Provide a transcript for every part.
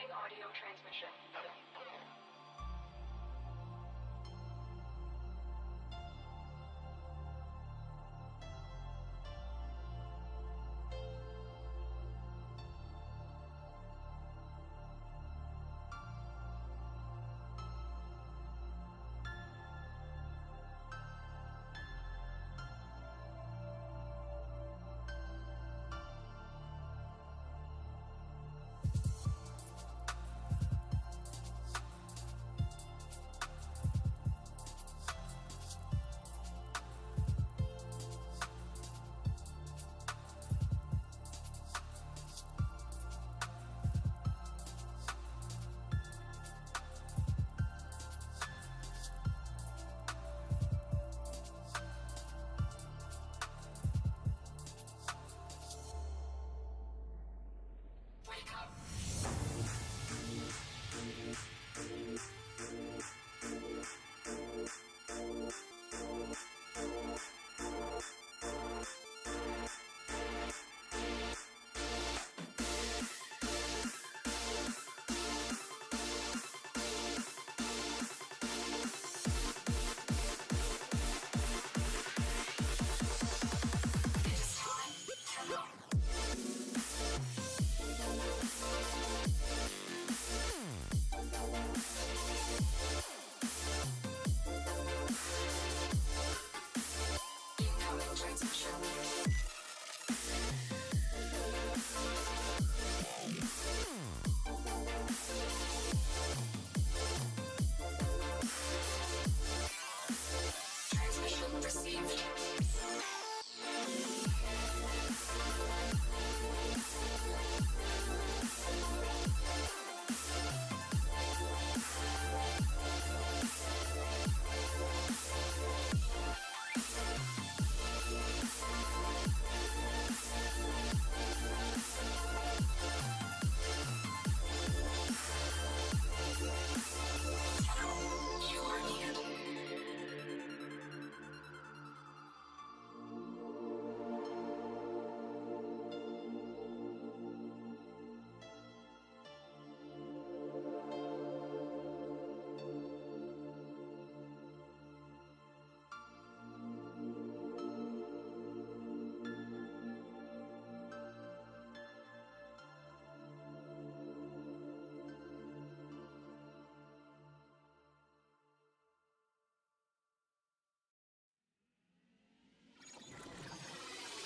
Beginning audio transmission.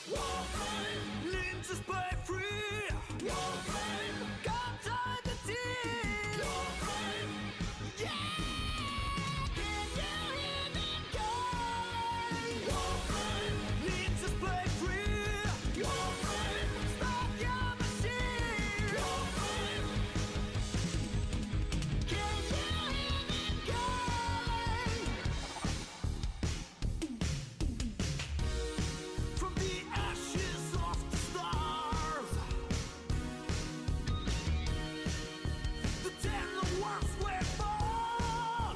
Warframe, limbs is play free. Warframe, got time to deal. Warframe, yeah. Can you hear me calling? Warframe, limbs is play free. Warframe, stop your machine. Warframe, can you hear me calling? From the ashes of the stars, the ten worlds were born.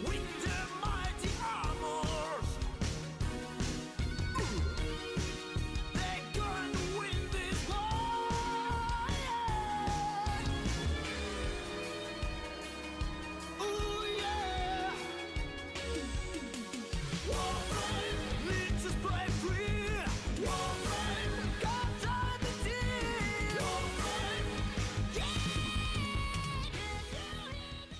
With their mighty armors, they're gonna win this war. Ooh yeah. Warframe, limbs is play free. Warframe, got time to deal. Warframe, yeah. Can you hear me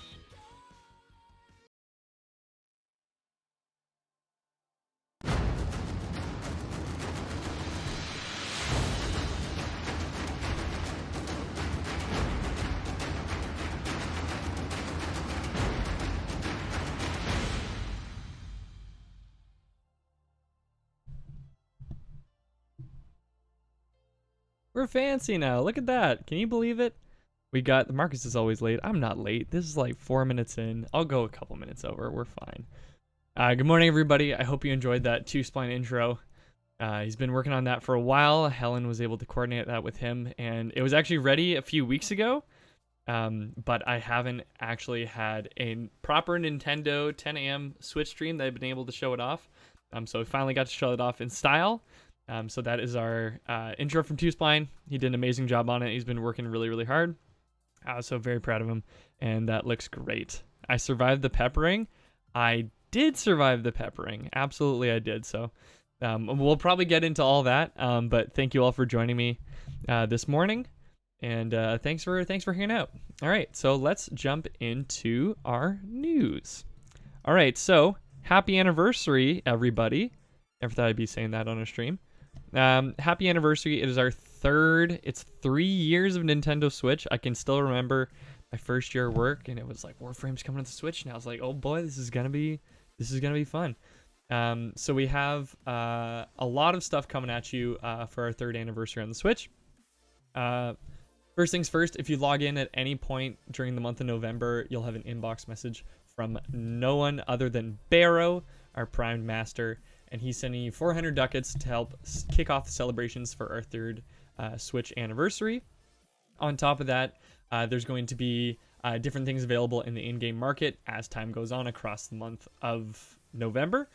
We're fancy now. Look at that. Can you believe it? We got Marcus is always late. I'm not late. This is like 4 minutes in. I'll go a couple minutes over. We're fine. Good morning, everybody. I hope you enjoyed that 2-spline intro. He's been working on that for a while. Helen was able to coordinate that with him, and it was actually ready a few weeks ago. But I haven't actually had a proper Nintendo 10 a.m. Switch stream that I've been able to show it off. So we finally got to show it off in style. So that is our intro from Two Spline. He did an amazing job on it. He's been working really, really hard. So very proud of him, and that looks great. I survived the peppering. I did survive the peppering. Absolutely, I did. So we'll probably get into all that. But thank you all for joining me this morning, and thanks for hanging out. All right, so let's jump into our news. All right, so happy anniversary, everybody. Never thought I'd be saying that on a stream. Happy anniversary. It is our third. It's 3 years of Nintendo Switch. I can still remember my first year of work, and it was like Warframe's coming to the Switch, and I was like, oh boy, this is gonna be fun. So we have a lot of stuff coming at you for our third anniversary on the Switch. First things first, if you log in at any point during the month of November, you'll have an inbox message from no one other than Barrow, our Prime Master, and he's sending you 400 ducats to help kick off the celebrations for our third Switch anniversary. On top of that, there's going to be different things available in the in-game market as time goes on across the month of November.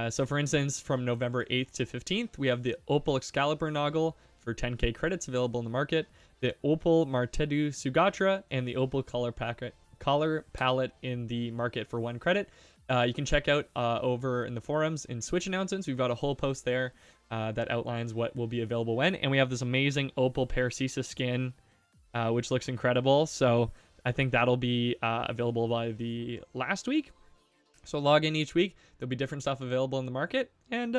So for instance, from November 8th to 15th, we have the Opal Excalibur Noggle for 10k credits available in the market, the Opal Martedu Sugatra, and the Opal color palette in the market for 1 credit. You can check out over in the forums in Switch announcements. We've got a whole post there that outlines what will be available when. And we have this amazing Opal Paracesis skin, which looks incredible. So I think that'll be available by the last week. So log in each week. There'll be different stuff available in the market. And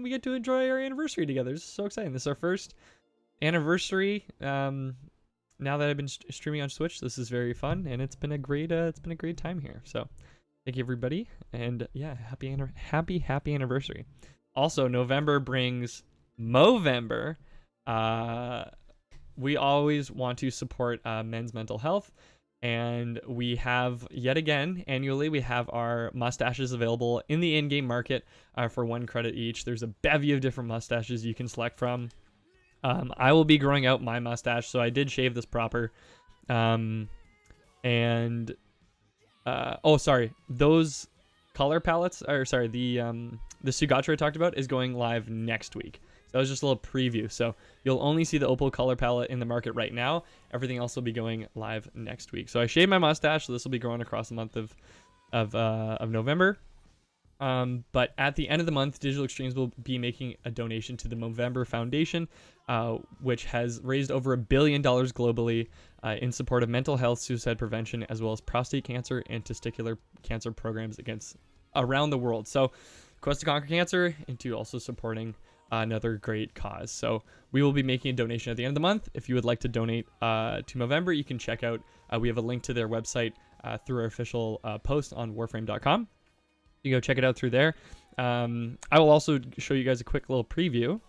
we get to enjoy our anniversary together. This is so exciting. This is our first anniversary. Now that I've been streaming on Switch, this is very fun. And it's been a great time here. So thank you, everybody, and yeah, happy anniversary. Also, November brings Movember. We always want to support men's mental health, and we have, yet again, annually, we have our mustaches available in the in-game market for 1 credit each. There's a bevy of different mustaches you can select from. I will be growing out my mustache, so I did shave this proper. Those color palettes, the Sugatra I talked about is going live next week. So that was just a little preview. So you'll only see the Opal color palette in the market right now. Everything else will be going live next week. So I shaved my mustache, so this will be growing across the month of November. But at the end of the month, Digital Extremes will be making a donation to the Movember Foundation, which has raised over $1 billion globally in support of mental health, suicide prevention, as well as prostate cancer and testicular cancer programs around the world. So Quest to Conquer Cancer into also supporting another great cause. So we will be making a donation at the end of the month. If you would like to donate to Movember, you can check out, we have a link to their website through our official post on warframe.com. You go check it out through there. I will also show you guys a quick little preview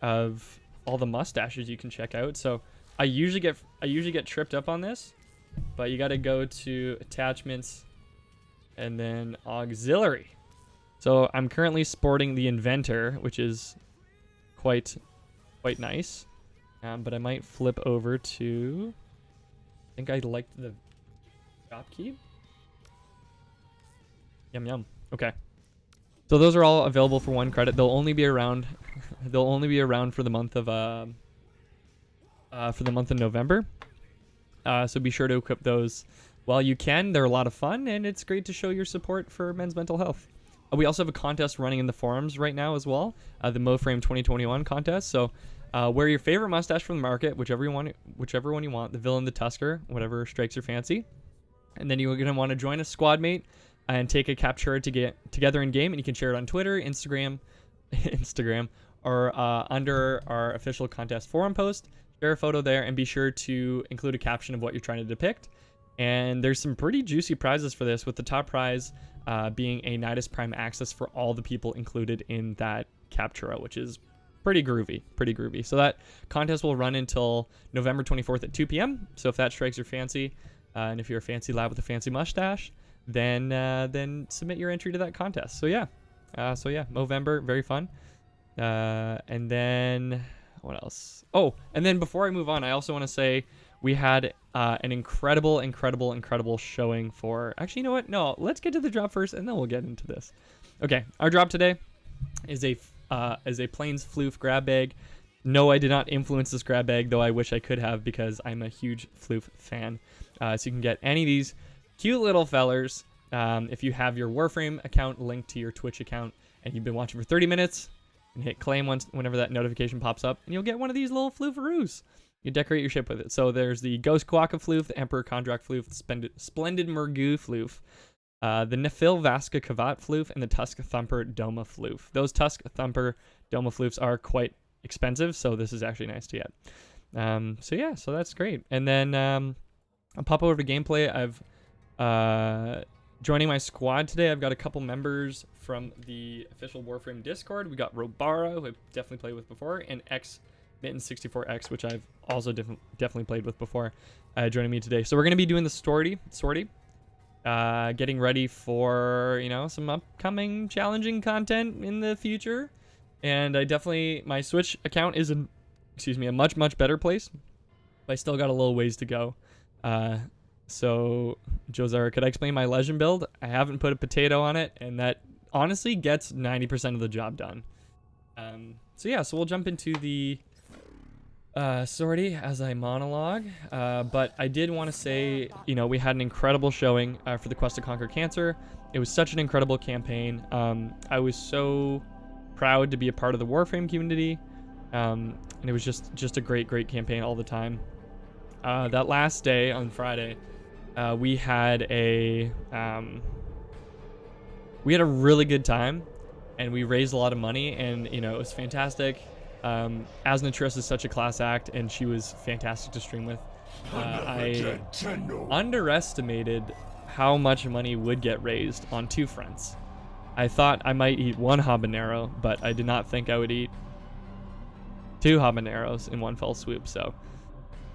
of all the mustaches you can check out. So I usually get tripped up on this, but you got to go to attachments and then auxiliary. So I'm currently sporting the Inventor, which is quite nice. But I might flip over to, I think I liked the Shopkeep. Yum. Okay. So those are all available for 1 credit. They'll only be around for the month of November. So be sure to equip those while you can. They're a lot of fun, and it's great to show your support for men's mental health. We also have a contest running in the forums right now as well, the Warframe 2021 contest. So wear your favorite mustache from the market, whichever one you want, the Villain, the Tusker, whatever strikes your fancy. And then you're going to want to join a squad mate and take a capture to get together in game, and you can share it on Twitter, Instagram, or under our official contest forum post. Share a photo there, and be sure to include a caption of what you're trying to depict. And there's some pretty juicy prizes for this, with the top prize being a Nidus Prime access for all the people included in that Captura, which is pretty groovy. So that contest will run until November 24th at 2 p.m. So if that strikes your fancy, and if you're a fancy lad with a fancy mustache, then submit your entry to that contest. So yeah, Movember, very fun. And then what else? Oh, and then before I move on, I also want to say we had an incredible showing for, actually, you know what? No, let's get to the drop first, and then we'll get into this. Okay, our drop today is a is a Plains Floof grab bag. No, I did not influence this grab bag, though I wish I could have because I'm a huge Floof fan. So you can get any of these cute little fellers if you have your Warframe account linked to your Twitch account and you've been watching for 30 minutes, and hit claim whenever that notification pops up, and you'll get one of these little Floofaroos. You decorate your ship with it. So there's the Ghost Quokka Floof, the Emperor Kondrak Floof, the Splendid Murgu Floof, the Nephil Vaska Kavat Floof, and the Tusk Thumper Doma Floof. Those Tusk Thumper Doma Floofs are quite expensive, so this is actually nice to get. So yeah, so that's great. And then I'll pop over to gameplay. I've joining my squad today. I've got a couple members from the official Warframe Discord. We got Robara, who I've definitely played with before, and Mitten64X, which I've also definitely played with before, joining me today. So we're gonna be doing the sortie, getting ready for some upcoming challenging content in the future. And my Switch account is a much better place. But I still got a little ways to go. So Jozara, could I explain my legend build? I haven't put a potato on it, and that honestly gets 90% of the job done. So yeah, so we'll jump into the sortie as I monologue. But I did want to say, we had an incredible showing for the Quest to Conquer Cancer. It was such an incredible campaign. I was so proud to be a part of the Warframe community, and it was just a great campaign all the time. That last day on Friday, we had a really good time, and we raised a lot of money, and it was fantastic. Asnatress is such a class act, and she was fantastic to stream with. I underestimated how much money would get raised on two fronts. I thought I might eat one habanero, but I did not think I would eat two habaneros in one fell swoop, so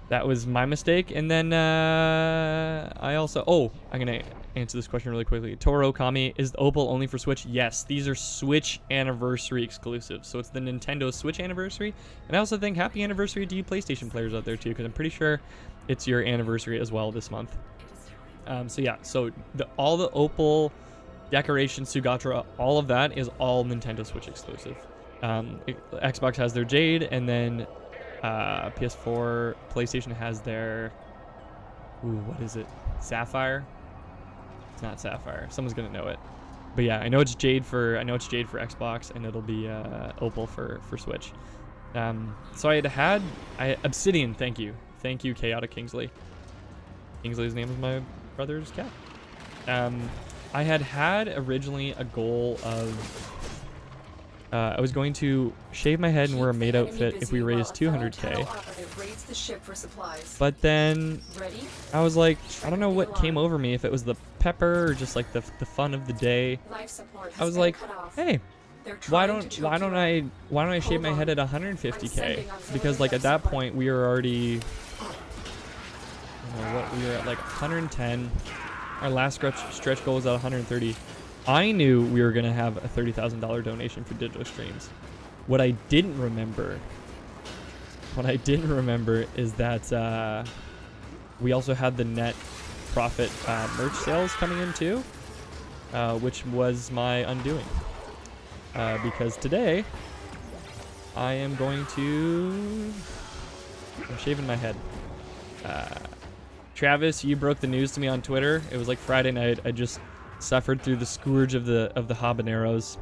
that was my mistake. And then I also... I'm going to answer this question really quickly. Toro Kami, is the Opal only for Switch? Yes, these are Switch Anniversary exclusives. So it's the Nintendo Switch Anniversary. And I also think happy anniversary to you PlayStation players out there too, because I'm pretty sure it's your anniversary as well this month. So yeah, so all the Opal decoration, Sugatra, all of that is all Nintendo Switch exclusive. Xbox has their Jade, and then PS4, PlayStation has their... what is it? Sapphire? It's not Sapphire. Someone's gonna know it. But yeah, I know it's Jade for Xbox, and it'll be Opal for Switch. So I had Obsidian. Thank you, Chaotic Kingsley. Kingsley's name is my brother's cat. I had originally a goal of I was going to shave my head and wear a maid outfit if we raised 200k. But then I was like, I don't know what came over me, if it was the pepper or just like the fun of the day. I was like, hey, why don't I shave my head at 150k? Because like at that point we were already we were at like 110. Our last stretch goal was at 130. I knew we were going to have a $30,000 donation for digital streams. What I didn't remember is that we also had the net profit merch sales coming in too, which was my undoing. Because today I am going to... I'm shaving my head. Travis, you broke the news to me on Twitter. It was like Friday night. I just suffered through the scourge of the habaneros,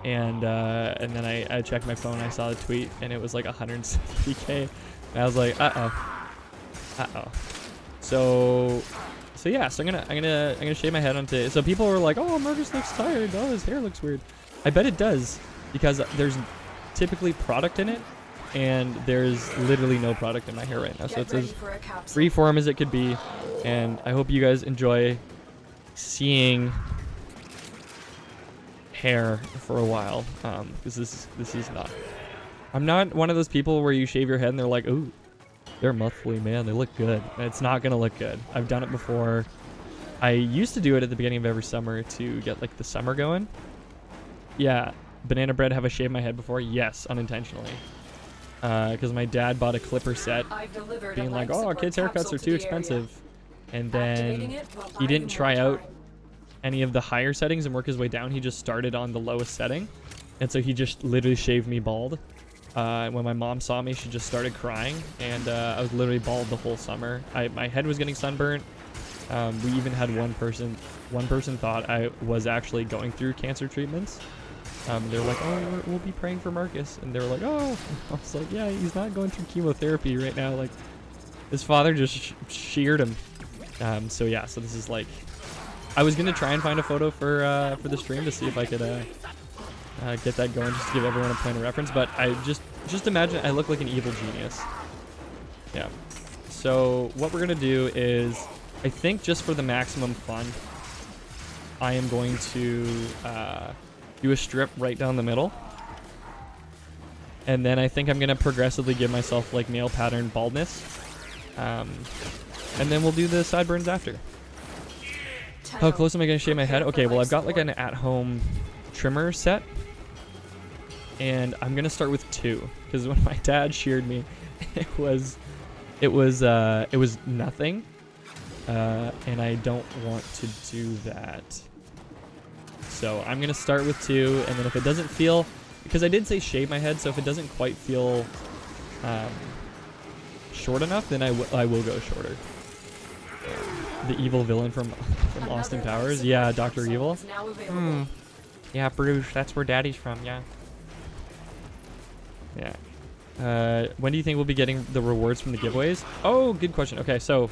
and then I checked my phone. I saw the tweet, and it was like 170k. And I was like, So yeah, so I'm gonna shave my head on today. So people were like, oh, Marcus looks tired. Oh, his hair looks weird. I bet it does, because there's typically product in it, and there's literally no product in my hair right now. So it's as free form as it could be, and I hope you guys enjoy seeing hair for a while, because this is not... I'm not one of those people where you shave your head and they're like, ooh, they're monthly, man, they look good. It's not gonna look good. I've done it before. I used to do it at the beginning of every summer to get like the summer going. Yeah, Banana Bread, have I shaved my head before? Yes, unintentionally. Because my dad bought a clipper set, being like, oh, kids' haircuts are too expensive. And then he didn't try out any of the higher settings and work his way down. He just started on the lowest setting. And so he just literally shaved me bald. When my mom saw me, she just started crying, and I was literally bald the whole summer. My head was getting sunburnt. We even had one person thought I was actually going through cancer treatments. They were like, oh, we'll be praying for Marcus. And they were like, oh. I was like, yeah, he's not going through chemotherapy right now. Like, his father just sheared him. So yeah, so this is like, I was going to try and find a photo for the stream to see if I could get that going, just to give everyone a point of reference. But I just imagine I look like an evil genius. Yeah. So what we're going to do is, I think just for the maximum fun, I am going to do a strip right down the middle. And then I think I'm going to progressively give myself like male pattern baldness. And then we'll do the sideburns after. How close am I going to shave my head? Okay, well, I've got like an at-home trimmer set. And I'm going to start with 2. Because when my dad sheared me, it was nothing. And I don't want to do that. So I'm going to start with 2, and then if it doesn't feel, because I did say shave my head, so if it doesn't quite feel short enough, then I will go shorter. The evil villain from Austin Powers. Yeah, Dr. Evil. Yeah, Bruce, that's where Daddy's from, yeah. Yeah. When do you think we'll be getting the rewards from the giveaways? Oh, good question. Okay, so,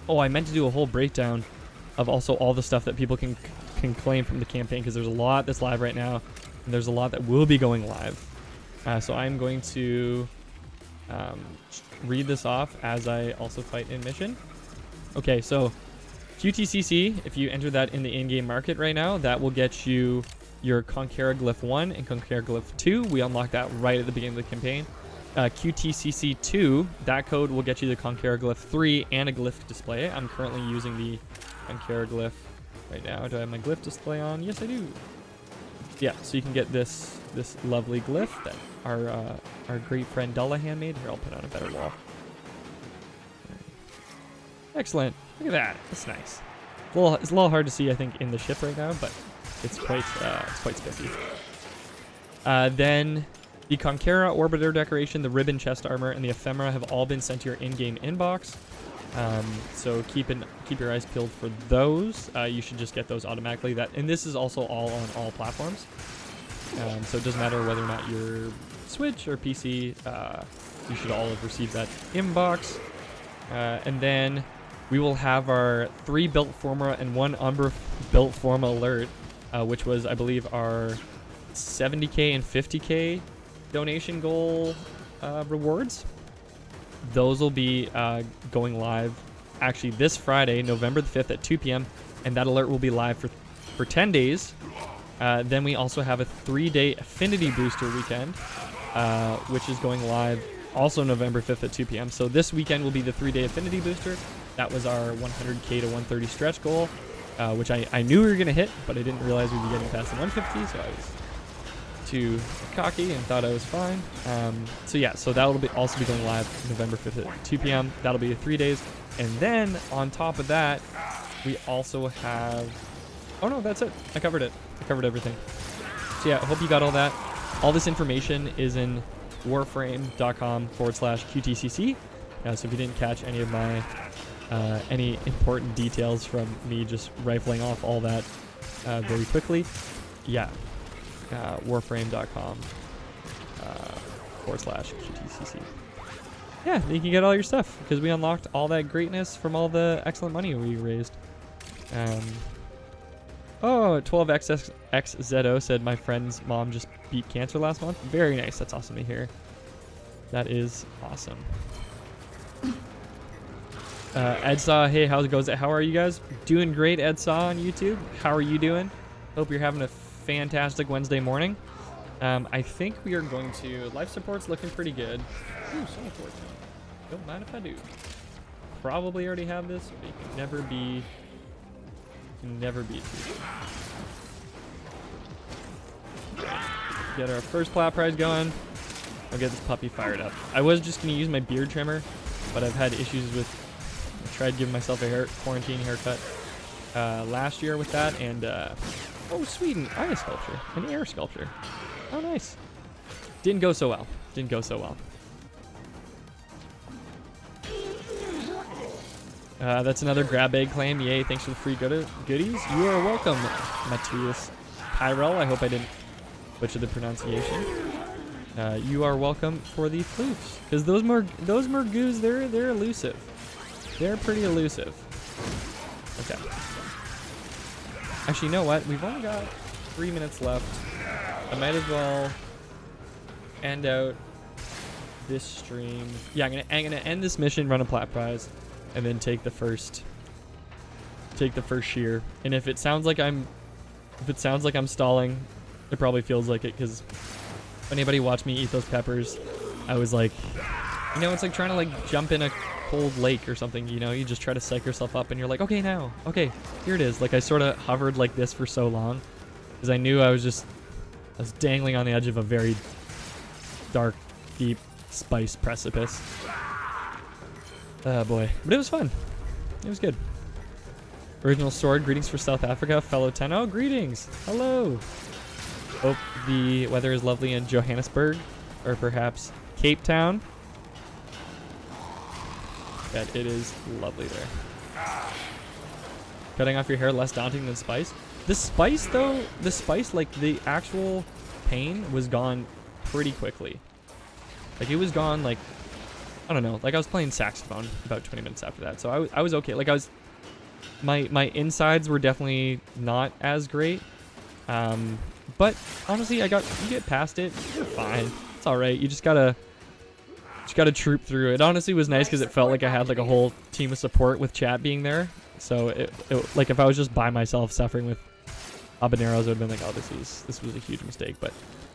I meant to do a whole breakdown of also all the stuff that people can claim from the campaign, because there's a lot that's live right now, and there's a lot that will be going live. So I'm going to read this off as I also fight in mission. Okay, so QTCC, if you enter that in the in-game market right now, that will get you your Conqueror Glyph 1 and Conqueror Glyph 2. We unlock that right at the beginning of the campaign. QTCC 2, that code will get you the Conqueror Glyph 3 and a glyph display. I'm currently using the Conqueror Glyph right now. Do I have my glyph display on? Yes, I do. Yeah, so you can get this lovely glyph that our great friend Dullahan made. Here, I'll put on a better wall. Excellent. Look at that. That's nice. It's a little hard to see, I think, in the ship right now, but it's quite spiffy. Then the Conqueror Orbiter decoration, the Ribbon chest armor, and the Ephemera have all been sent to your in-game inbox. So keep your eyes peeled for those. You should just get those automatically. And this is also all on all platforms. So it doesn't matter whether or not you're Switch or PC. You should all have received that inbox. And then we will have our 3 built forma and 1 Umbra built forma alert, which was, I believe, our 70k and 50k donation goal rewards. Those will be going live actually this Friday, November the 5th at 2 p.m. And that alert will be live for 10 days. Then we also have a 3-day Affinity booster weekend, which is going live also November 5th at 2 p.m. So this weekend will be the 3-day Affinity booster. That was our 100k to 130 stretch goal, which I knew we were going to hit, but I didn't realize we'd be getting past the 150, so I was too cocky and thought I was fine. So yeah, so that will also be going live November 5th at 2 p.m. That'll be 3 days. And then on top of that, we also have... Oh no, that's it. I covered it. I covered everything. So yeah, I hope you got all that. All this information is in warframe.com/QTCC. So if you didn't catch any of my any important details from me just rifling off all that very quickly, yeah, warframe.com/QTCC. Yeah, you can get all your stuff because we unlocked all that greatness from all the excellent money we raised. Oh, 12XXZO said my friend's mom just beat cancer last month. Very nice. That's awesome to hear. That is awesome. Edsaw, hey, how's it goes? How are you guys? Doing great, Edsaw on YouTube. How are you doing? Hope you're having a fantastic Wednesday morning. I think we are going to... Life support's looking pretty good. Ooh, so unfortunate. Don't mind if I do. Probably already have this, but you can never be... Never beat you. Get our first plat prize going. I'll get this puppy fired up. I was just going to use my beard trimmer, but I've had issues with... I tried giving myself a quarantine haircut last year with that, and... oh, sweet, an eye sculpture. An air sculpture. Oh, nice. Didn't go so well. Didn't go so well. That's another grab egg claim. Yay, thanks for the free goodies. You are welcome, Matthias Tyrell. I hope I didn't butcher the pronunciation. You are welcome for the floofs. Because those Murgoos, they're elusive. They're pretty elusive. Okay. Actually, you know what? We've only got 3 minutes left. I might as well end out this stream. Yeah, I'm gonna end this mission, run a plat prize, and then take the first shear. And if it sounds like I'm stalling, it probably feels like it, because if anybody watched me eat those peppers, I was like, you know, it's like trying to like jump in a cold lake or something, you know, you just try to psych yourself up and you're like, okay, now, okay, here it is. Like I sort of hovered like this for so long because I knew I was dangling on the edge of a very dark, deep spice precipice. Oh boy, but it was fun. It was good. Original sword, greetings for South Africa, fellow Tenno, greetings, hello. Hope the weather is lovely in Johannesburg, or perhaps Cape Town. That it is lovely there. Cutting off your hair less daunting than spice. The spice though, like the actual pain was gone pretty quickly. Like it was gone like, I don't know, like I was playing saxophone about 20 minutes after that. So I was okay. Like my insides were definitely not as great. But honestly, you get past it, you're fine. It's all right. You just gotta troop through. It honestly was nice because it felt like I had like a whole team of support with chat being there. So it like if I was just by myself suffering with habaneros, I would have been like, oh, this was a huge mistake. But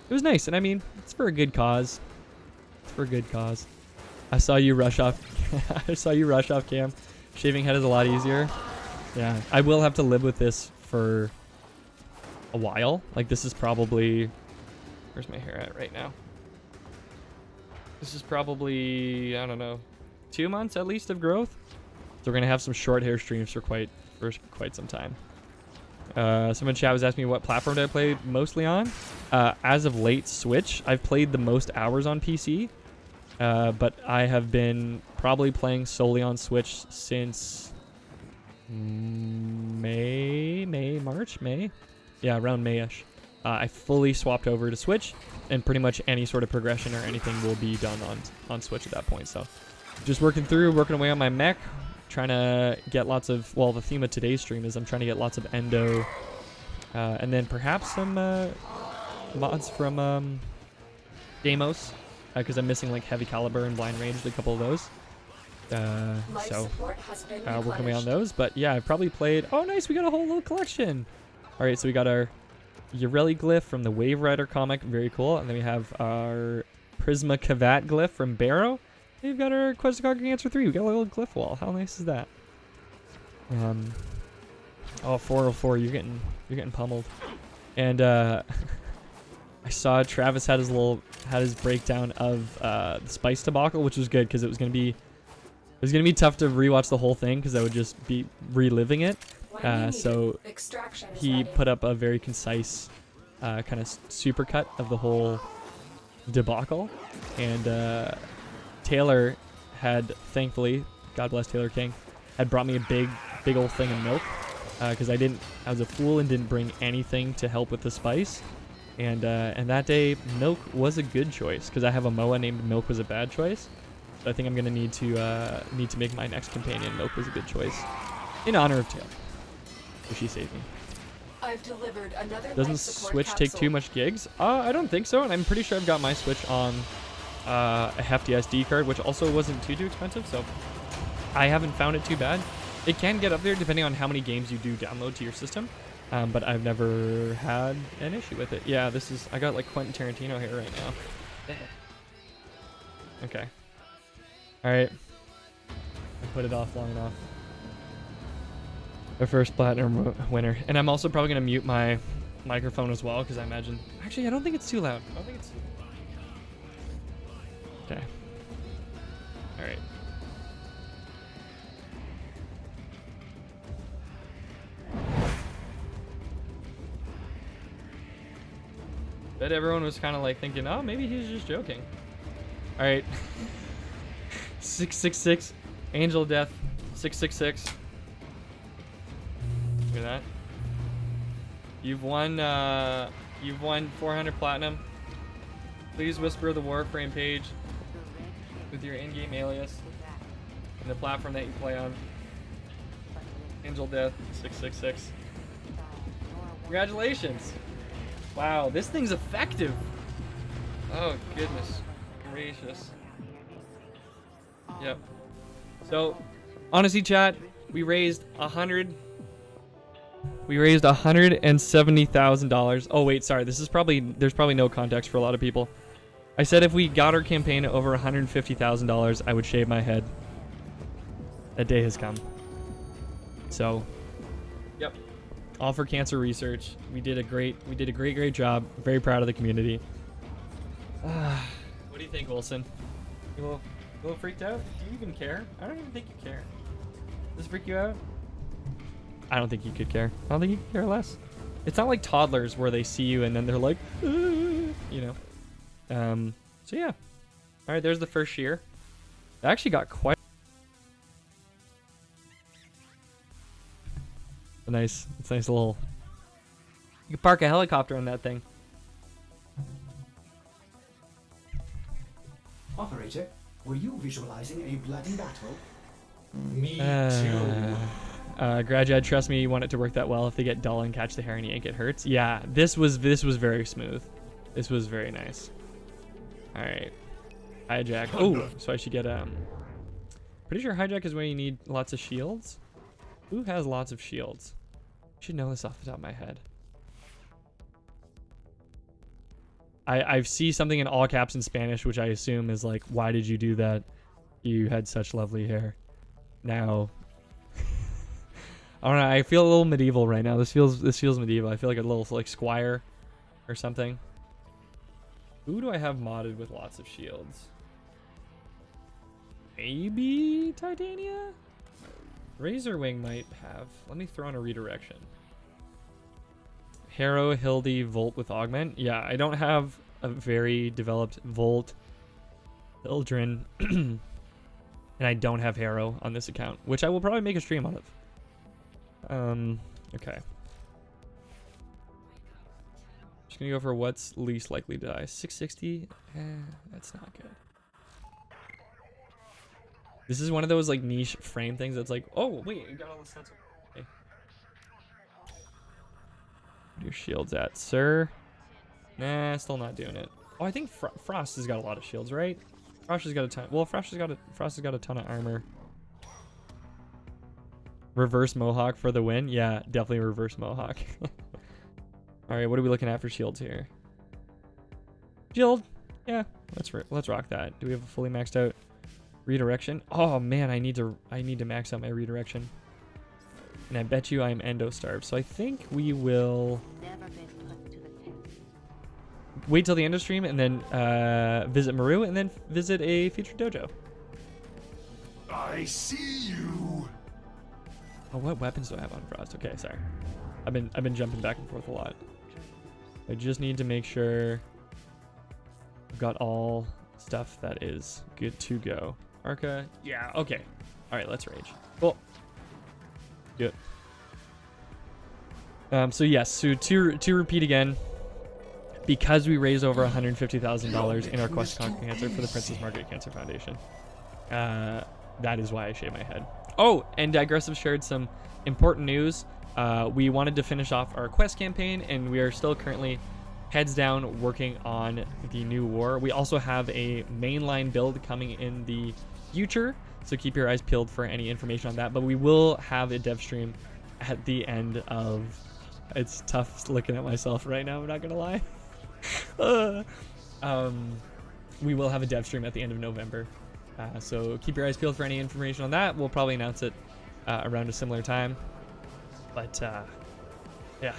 it was nice, and I mean, it's for a good cause. It's for a good cause. I saw you rush off. I saw you rush off cam. Shaving head is a lot easier. Yeah, I will have to live with this for a while. Like this is probably, where's my hair at right now? This is probably, I don't know, 2 months at least of growth. So we're gonna have some short hair streams for quite some time. Someone in chat was asking me what platform do I play mostly on. As of late, Switch. I've played the most hours on PC, but I have been probably playing solely on Switch since March. Yeah, around May-ish. I fully swapped over to Switch, and pretty much any sort of progression or anything will be done on Switch at that point. So just working away on my mech, trying to get lots of, well, the theme of today's stream is I'm trying to get lots of endo, and then perhaps some mods from Deimos, because I'm missing like heavy caliber and blind range, a couple of those. So working away on those. But yeah, I've probably played, oh nice, we got a whole little collection. All right, so we got our Ureli glyph from the Wave Rider comic, very cool. And then we have our Prisma Kavat glyph from Barrow. And we've got our Quest to Conquer Answer 3. We got a little glyph wall. How nice is that? Oh, 404, you're getting pummeled. And I saw Travis had his breakdown of the spice debacle, which was good because it was gonna be tough to rewatch the whole thing because I would just be reliving it. So he put up a very concise kind of supercut of the whole debacle, and Taylor had, thankfully, God bless Taylor King, had brought me a big old thing of milk because I was a fool and didn't bring anything to help with the spice, and that day milk was a good choice because I have a MOA named Milk was a bad choice. So I think I'm gonna need to make my next companion Milk was a good choice in honor of Taylor. So she saved me. I've delivered another Doesn't Switch take too much gigs? I don't think so, and I'm pretty sure I've got my Switch on a hefty SD card, which also wasn't too expensive, so I haven't found it too bad. It can get up there depending on how many games you do download to your system, but I've never had an issue with it. Yeah, I got like Quentin Tarantino here right now. Okay. Alright. I put it off long enough. The first platinum winner. And I'm also probably going to mute my microphone as well, because I imagine... Actually, I don't think it's too loud. Okay. Alright. Bet everyone was kind of like thinking, oh, maybe he's just joking. All right. 666. Angel Death. 666. Look at that. You've won 400 platinum. Please whisper the Warframe page with your in-game alias and the platform that you play on. Angel Death 666. Congratulations. Wow, this thing's effective. Oh goodness gracious. Yep. So, honestly, chat, we raised $170,000. Oh wait, sorry. There's probably no context for a lot of people. I said if we got our campaign over $150,000, I would shave my head. That day has come. So, yep. All for cancer research. We did a great job. Very proud of the community. What do you think, Wilson? You a little freaked out? Do you even care? I don't even think you care. Does this freak you out? I don't think you could care. I don't think you could care less. It's not like toddlers where they see you and then they're like, you know. So yeah. All right, there's the first shear. I actually got quite it's a nice little. You can park a helicopter on that thing. Operator, were you visualizing a bloody battle? Me too. Grad, trust me, you want it to work that well. If they get dull and catch the hair and yank, it hurts. Yeah, this was very smooth. This was very nice. All right, hijack. Oh, so I should get pretty sure hijack is where you need lots of shields. Who has lots of shields? I should know this off the top of my head. I see something in all caps in Spanish, which I assume is like, why did you do that? You had such lovely hair. Now, I don't know. I feel a little medieval right now. This feels medieval. I feel like a little like squire or something. Who do I have modded with lots of shields? Maybe Titania? Razorwing might have. Let me throw in a redirection. Harrow, Hildy, Volt with Augment. Yeah, I don't have a very developed Volt, Hildren, and I don't have Harrow on this account, which I will probably make a stream out of. Okay. Just gonna go for what's least likely to die. 660. That's not good. This is one of those like niche frame things that's like, oh wait, you got all the sets. Okay. Where your shields at, sir? Nah, still not doing it. Oh, I think Frost has got a lot of shields, right? Frost has got a ton. Well, Frost has got a ton of armor. Reverse Mohawk for the win. Yeah, definitely reverse Mohawk. All right, what are we looking at for shields here? Shield. Yeah, let's rock that. Do we have a fully maxed out redirection? Oh man, I need to max out my redirection. And I bet you I'm endo starved. So I think we will wait till the end of stream and then visit Maru and then visit a featured dojo. I see you. Oh, what weapons do I have on Frost? Okay, sorry. I've been jumping back and forth a lot. I just need to make sure I've got all stuff that is good to go. Arca, yeah, okay. All right, let's rage. Cool. Good. So yes, so to repeat again, because we raised over $150,000 in our quest to conquer cancer for the Princess Margaret Cancer Foundation, that is why I shaved my head. Oh, and Digressive shared some important news. We wanted to finish off our quest campaign, and we are still currently heads down working on the new war. We also have a mainline build coming in the future, so keep your eyes peeled for any information on that. But we will have a dev stream at the end of. It's tough looking at myself right now, I'm not gonna lie. We will have a dev stream at the end of November, so keep your eyes peeled for any information on that. We'll probably announce it around a similar time. But yeah,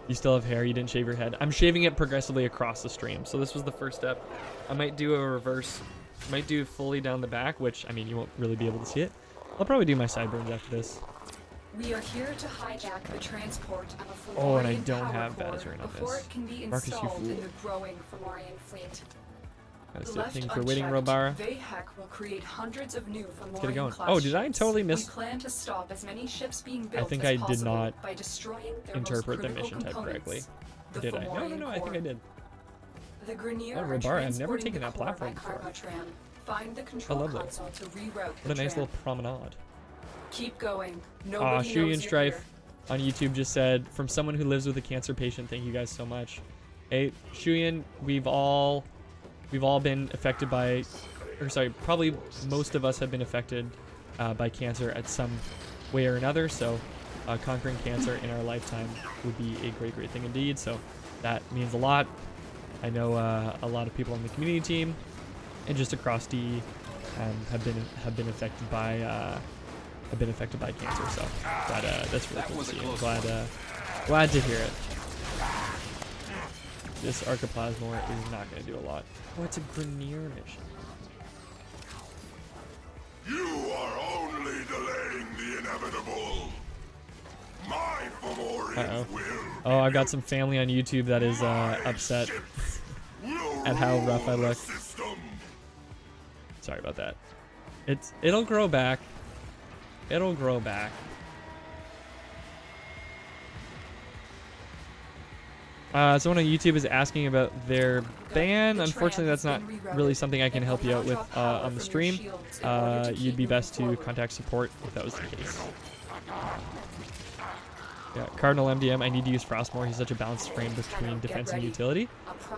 you still have hair. You didn't shave your head. I'm shaving it progressively across the stream, so this was the first step. I might do a reverse. Might do fully down the back, which I mean you won't really be able to see it. I'll probably do my sideburns after this. We are here to hijack the transport of a Oh, and I Fomorian don't power have core Bazzoxan on before this. it can be Marcus, you installed in fool. the growing Fomorian fleet. That's the Left thing for waiting, unchecked, Robara. Vahek will create hundreds of new Get it Fomorian going. class Oh, did I ships. totally miss? We plan to stop as many ships being built think as I did possible not by destroying their interpret the most critical mission type components, correctly. the Or did I? No, Fomorian I think I core. did. The Grenier Oh, are Robara, I've never transporting taken the that core by platform before. cargo tram. Find the control lovely. console to reroute What the a nice tram. little promenade. Keep going. Aw, Nobody Shuyan knows you're Strife here. on YouTube just said, from someone who lives with a cancer patient, thank you guys so much. Hey, Shuyan, we've all been affected by, or sorry, probably most of us have been affected by cancer at some way or another, so conquering cancer in our lifetime would be a great, great thing indeed, so that means a lot. I know a lot of people on the community team and just across DE have been affected by cancer, so that's really cool to see. I'm glad to hear it. This Archiplasmor is not going to do a lot. Oh, it's a Grenier mission. You are only delaying the inevitable. My Fomorians will. Oh, I've got some family on YouTube that is upset at how rough I look. Sorry about that. It'll grow back. It'll grow back. Someone on YouTube is asking about their ban. Unfortunately, that's not really something I can help you out with on the stream. You'd be best to contact support if that was the case. Yeah, Cardinal MDM, I need to use Frost more. He's such a balanced frame between defense and utility.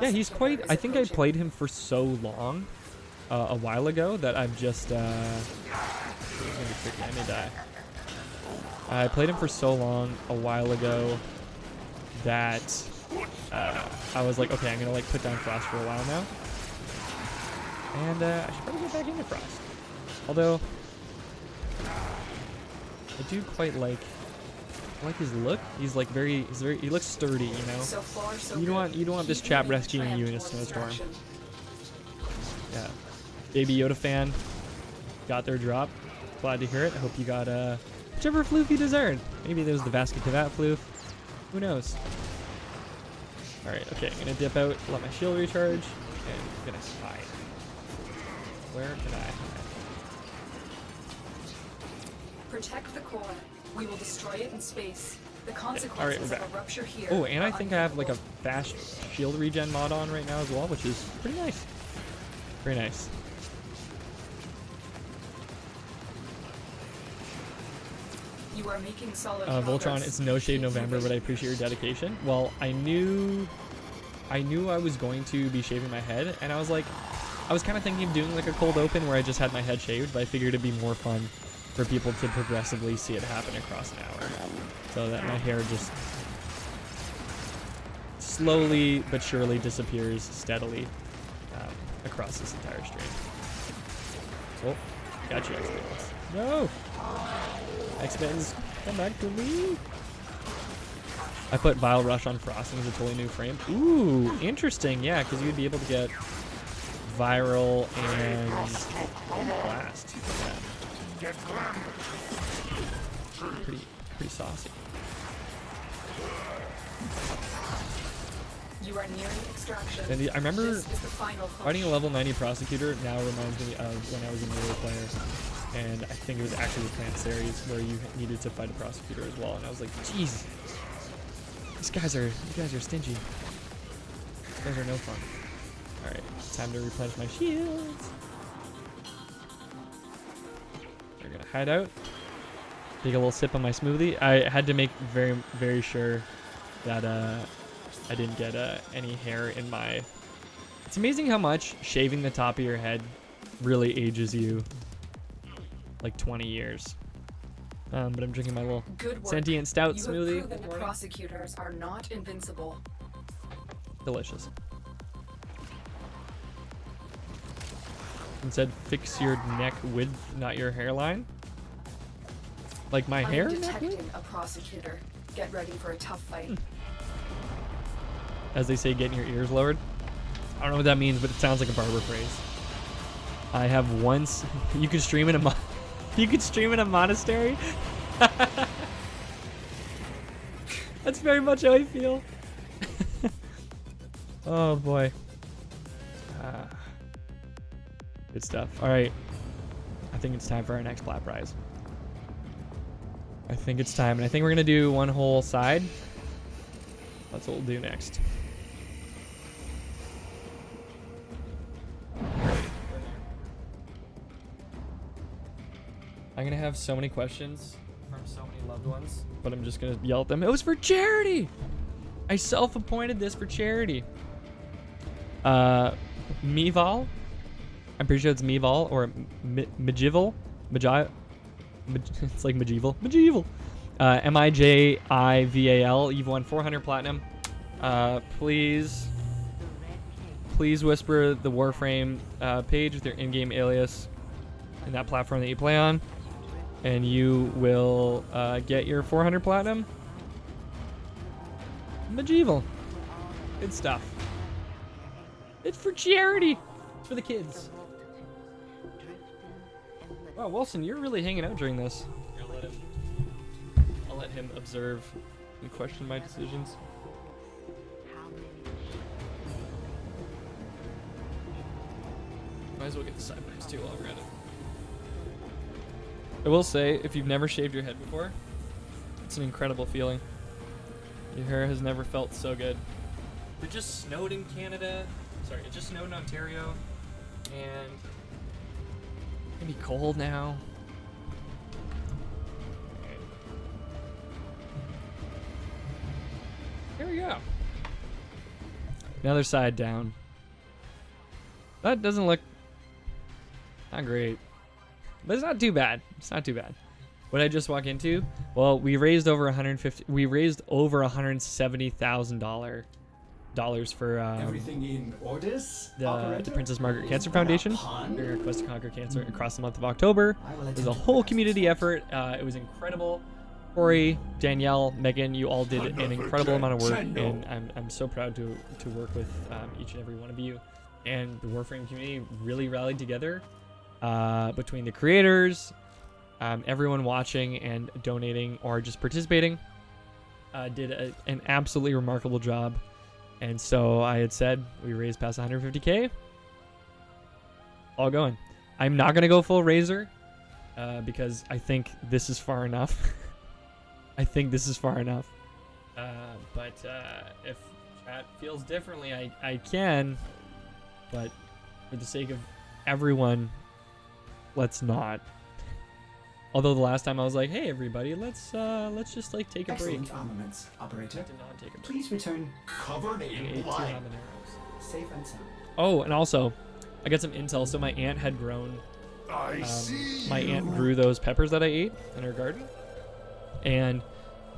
Yeah, he's quite... I think I played him for so long a while ago that I've just... It's gonna be tricky. I may die. I played him for so long a while ago that I was like, okay, I'm gonna like put down Frost for a while now. And I should probably get back into Frost. Although, I do quite like his look. He's like he looks sturdy, you know. So far, so You don't want this chap rescuing you in a snowstorm. Yeah. Baby Yoda fan got their drop. Glad to hear it. I hope you got whichever floof you deserved. Maybe there was the Vasca Kavat floof. Who knows? Alright, okay, I'm gonna dip out, let my shield recharge, and I'm gonna hide. Where can I hide? Protect the core. We will destroy it in space. The Alright, consequences we're of back. a rupture here. Oh, and I are think I have like a unthinkable. fast shield regen mod on right now as well, which is pretty nice. Very nice. You are making solid Voltron, progress. it's no shade Keep November, moving. but I appreciate your dedication. Well, I knew I was going to be shaving my head, and I was kind of thinking of doing like a cold open where I just had my head shaved, but I figured it'd be more fun for people to progressively see it happen across an hour, so that my hair just slowly but surely disappears steadily across this entire stream. Oh, got you, X-Bens. No! X-Bens, come back to me! I put Vile Rush on Frosting as a totally new frame. Ooh, interesting, yeah, because you'd be able to get Viral and Blast. Yeah. Pretty saucy. You are nearing extraction. And I remember This is the final push. fighting a level 90 Prosecutor now reminds me of when I was a melee player. And I think it was actually the Plant series where you needed to fight a Prosecutor as well. And I was like, jeez, you guys are stingy. You guys are no fun. Alright, time to replenish my shields. We're gonna hide out. Take a little sip on my smoothie. I had to make very, very sure that I didn't get any hair in my... It's amazing how much shaving the top of your head really ages you like 20 years. But I'm drinking my little Good work. sentient stout You smoothie. have proven the prosecutors are not invincible. Delicious. And said, fix your neck width, not your hairline. Like my I am hair neck detecting width? a prosecutor. Get ready for a tough fight. As they say, getting your ears lowered. I don't know what that means, but it sounds like a barber phrase. I have once. You could stream in a. You could stream in a monastery. That's very much how I feel. Oh boy. Good stuff. All right. I think it's time for our next plat prize. I think it's time, and I think we're gonna do one whole side. That's what we'll do next. I'm gonna have so many questions from so many loved ones, but I'm just gonna yell at them. It was for charity! I self-appointed this for charity. Mival? I'm pretty sure it's Mival or Majival. It's like Majival. Majival. Mijival. You've won 400 platinum. Please whisper the Warframe page with your in-game alias in that platform that you play on, and you will get your 400 platinum. Majival. Good stuff. It's for charity. It's for the kids. Wow, Wilson, you're really hanging out during this. I'll let him observe and question my decisions. Might as well get the sideburns too while we're at it. I will say, if you've never shaved your head before, it's an incredible feeling. Your hair has never felt so good. It just snowed in Canada. Sorry, it just snowed in Ontario. And it's gonna be cold now. Here we go. Another side down. That doesn't look not great, but it's not too bad. It's not too bad. What did I just walk into? Well, we raised over $170,000 for Everything in orders? the Princess Margaret Cancer Foundation. Their Quest to Conquer Cancer across the month of October. It was a whole community effort. It was incredible. Corey, Danielle, Megan, you all did an incredible amount of work, and I'm so proud to work with each and every one of you. And the Warframe community really rallied together between the creators, everyone watching and donating or just participating. Did an absolutely remarkable job. And so I had said we raised past 150K. All going. I'm not going to go full Razor because I think this is far enough. I think this is far enough. But if chat feels differently, I can. But for the sake of everyone, let's not. Although the last time I was like, hey everybody, let's just like take a break. Excellent armaments, operator. Did not take a break. Please return Covered I ate in two blood. habaneros. safe and sound. Oh, and also, I got some intel. So my aunt had grown. I see. My aunt grew those peppers that I ate in her garden, and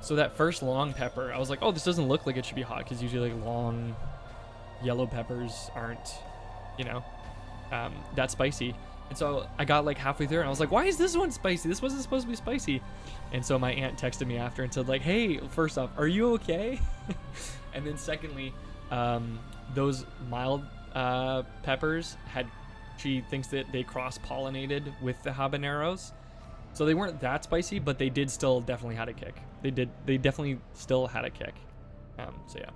so that first long pepper, I was like, oh, this doesn't look like it should be hot because usually like long yellow peppers aren't, that spicy. And so I got like halfway through and I was like, why is this one spicy? This wasn't supposed to be spicy. And so my aunt texted me after and said like, hey, first off, are you okay? And then secondly, those mild peppers she thinks that they cross-pollinated with the habaneros. So they weren't that spicy, but they did still definitely had a kick. They definitely still had a kick. So yeah.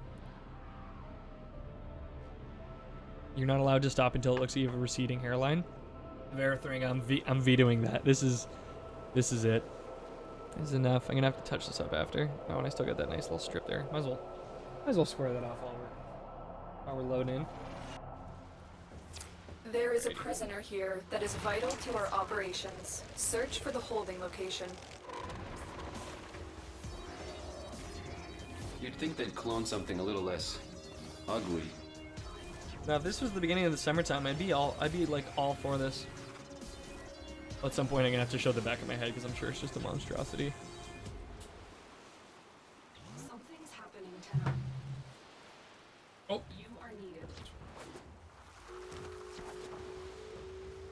You're not allowed to stop until it looks like you have a receding hairline. Verithring, I'm vetoing that. This is it. This is enough. I'm gonna have to touch this up after. Oh, and I still got that nice little strip there. Might as well square that off while we're loading in. There is a prisoner here that is vital to our operations. Search for the holding location. You'd think they'd clone something a little less ugly. Now, if this was the beginning of the summertime, I'd be like all for this. At some point, I'm gonna have to show the back of my head because I'm sure it's just a monstrosity. Something's happening, Tenno. Oh. You are needed.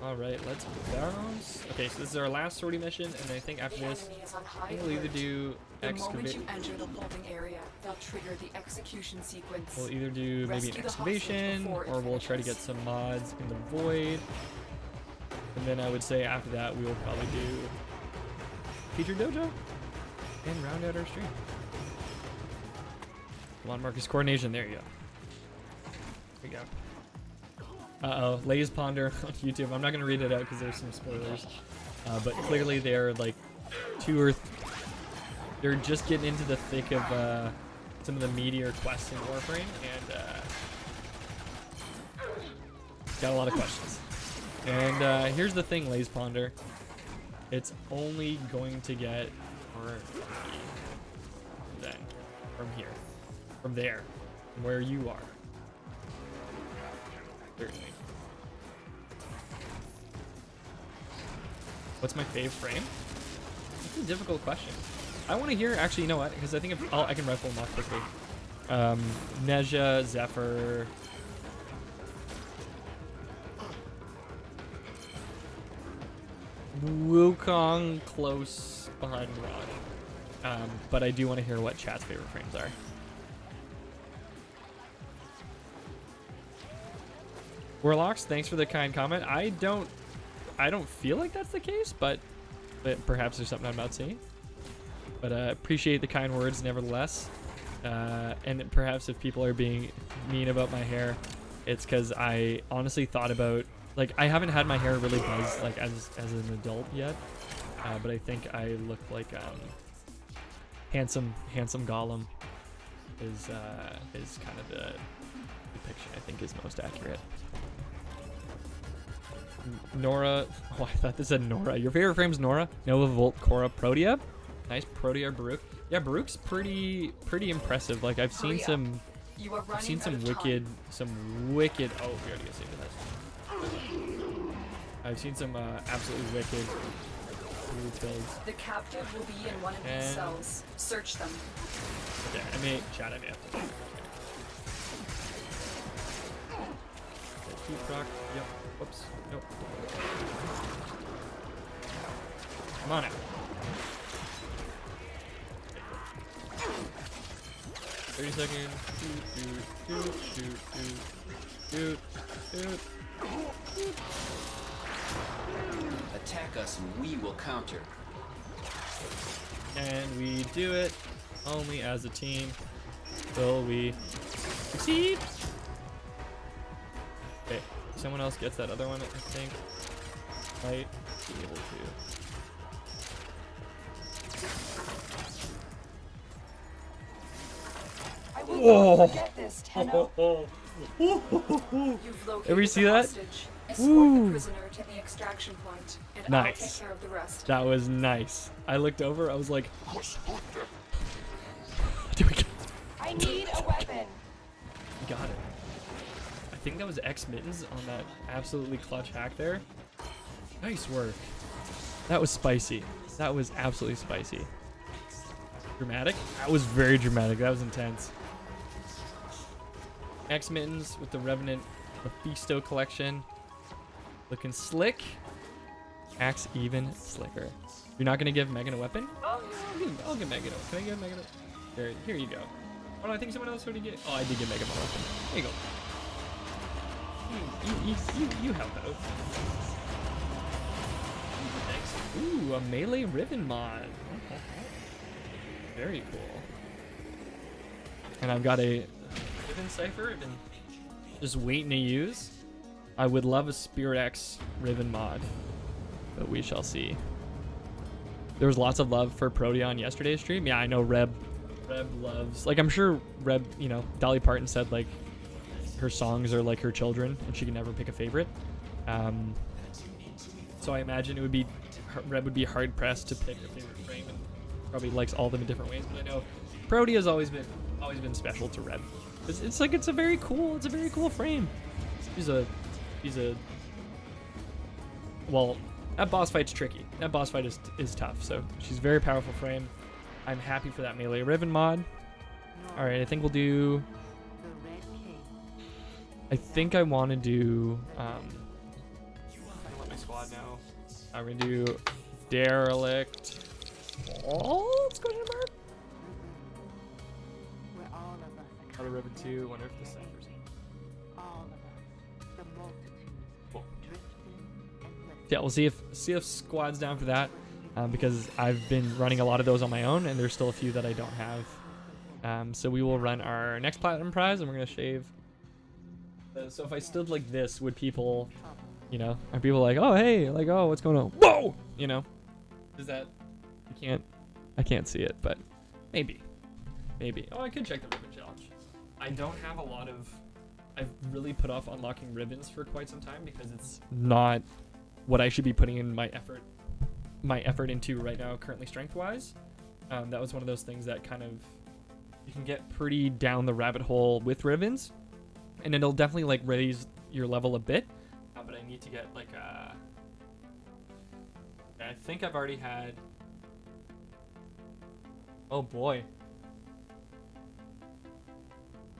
All right, let's bounce. Okay, so this is our last sortie mission, and I think after The this, enemy is on high we'll either alert. do The moment excavate. you enter the holding area, they'll trigger the execution sequence. We'll either do maybe Rescue an the hostage excavation, before it or we'll try to get finishes. some mods in the void. And then I would say after that, we will probably do feature dojo and round out our stream. Come on, Marcus. Coordination. There you go. There you go. Uh-oh. Lay's Ponder on YouTube. I'm not going to read it out because there's some spoilers. But clearly they're like they're just getting into the thick of some of the meteor quests in Warframe, and got a lot of questions. And here's the thing, Lay's Ponder. It's only going to get then from here, from there, from where you are. Certainly. What's my fave frame? It's a difficult question. I want to hear, actually, you know what? Because I think I can rifle them off quickly. Nezha, Zephyr. Wukong close behind Rod. But I do want to hear what chat's favorite frames are. Warlocks, thanks for the kind comment. I don't feel like that's the case, but perhaps there's something I'm not seeing. But appreciate the kind words nevertheless. And perhaps if people are being mean about my hair, it's because I honestly thought about, like, I haven't had my hair really buzz like as an adult yet. But I think I look like handsome Gollum is kind of the depiction I think is most accurate. Nora, oh, I thought this said Nora. Your favorite frame's Nora? Nova, Volt, Korra, Protea. Nice, Protea, Baruch. Yeah, Baruch's pretty impressive. Like I've seen some wicked. Oh, we already got saved this. I've seen some absolutely wicked builds. The captive will be in one of these cells. Search them. Okay, I may have to. Okay, rock. Yep. Whoops. Nope. Come on out. 30 seconds. Shoot. Attack us and we will counter. And we do it only as a team. Will we succeed? Okay, someone else gets that other one, I think. Might be able to. Whoa! Forget this, Tenno. Ever see that? Escort the prisoner to the extraction point, and I'll take care of the rest. That was nice. I looked over. I was like, "Do we? I need a weapon." We got it. I think that was X Mittens on that absolutely clutch hack there. Nice work. That was spicy. That was absolutely spicy. Dramatic? That was very dramatic. That was intense. X Mittens with the Revenant Mephisto collection. Looking slick. Axe even slicker. You're not going to give Megan a weapon? Oh, yeah, I'll give Megan a weapon. Can I give Megan a weapon? Here you go. Oh, no, I think someone else already get. Oh, I did give Megan a weapon. There you go. You help out. Thanks. Ooh, a melee ribbon mod. Very cool. And I've got a ribbon cipher I've been just waiting to use. I would love a Spirit X ribbon mod, but we shall see. There was lots of love for Protea on yesterday's stream. Yeah, I know Reb loves, like, I'm sure Reb, you know, Dolly Parton said, like, her songs are like her children and she can never pick a favorite. So I imagine it would be, Reb would be hard pressed to pick a favorite frame and probably likes all of them in different ways, but I know Protea has always been special to Reb. It's a very cool frame. Well, that boss fight's tricky. That boss fight is tough, so she's a very powerful frame. I'm happy for that melee ribbon mod. Alright, I think we'll do, I think I want to do, I don't let my squad know. I'm going to do Derelict. Oh, let's go to the mark. Another ribbon 2, wonder if the same person. Cool. Yeah, we'll see if squad's down for that, because I've been running a lot of those on my own, and there's still a few that I don't have So we will run our next platinum prize, and we're gonna shave. So if I stood like this, would people, are people like, oh hey, like, oh, what's going on? Whoa, Is that? I can't see it, but maybe. Oh, I could check the ribbon challenge. I don't have a lot of. I've really put off unlocking ribbons for quite some time because it's not what I should be putting in my effort into right now, currently strength-wise. That was one of those things that kind of you can get pretty down the rabbit hole with ribbons, and it'll definitely like raise your level a bit. But I need to get like I think I've already had. Oh boy.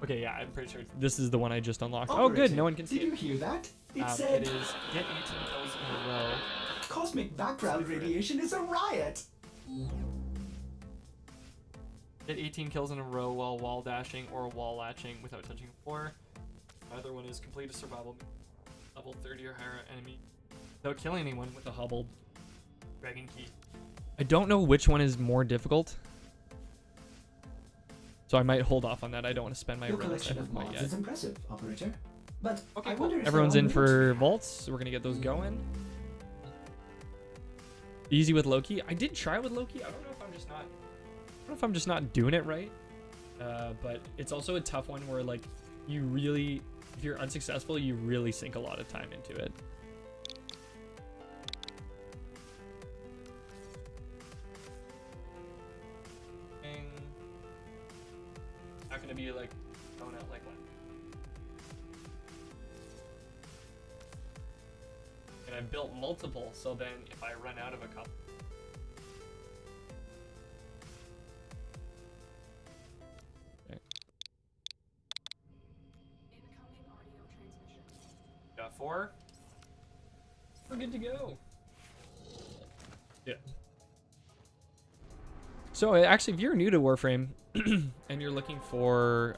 Okay, yeah, I'm pretty sure this is the one I just unlocked. Oh, good, no one can see it. Did you hear that? It said... It is get 18 kills in a row. Cosmic background radiation is a riot! Get 18 kills in a row while wall dashing or wall latching without touching the floor. Another one is complete a survival level 30 or higher enemy without killing anyone with a hobbled dragon key. I don't know which one is more difficult. So I might hold off on that. I don't want to spend my collection of mods is impressive, operator. But okay, I cool. wonder if Everyone's in for vaults, so we're gonna get those going. Easy with Loki. I did try with Loki. I don't know if I'm just not doing it right. But it's also a tough one where like you really, if you're unsuccessful, you really sink a lot of time into it. Not gonna be like thrown out like that. And I built multiple, so then if I run out of a couple. Okay. Incoming audio transmission. Got 4. We're good to go. Yeah. So actually, if you're new to Warframe and you're looking for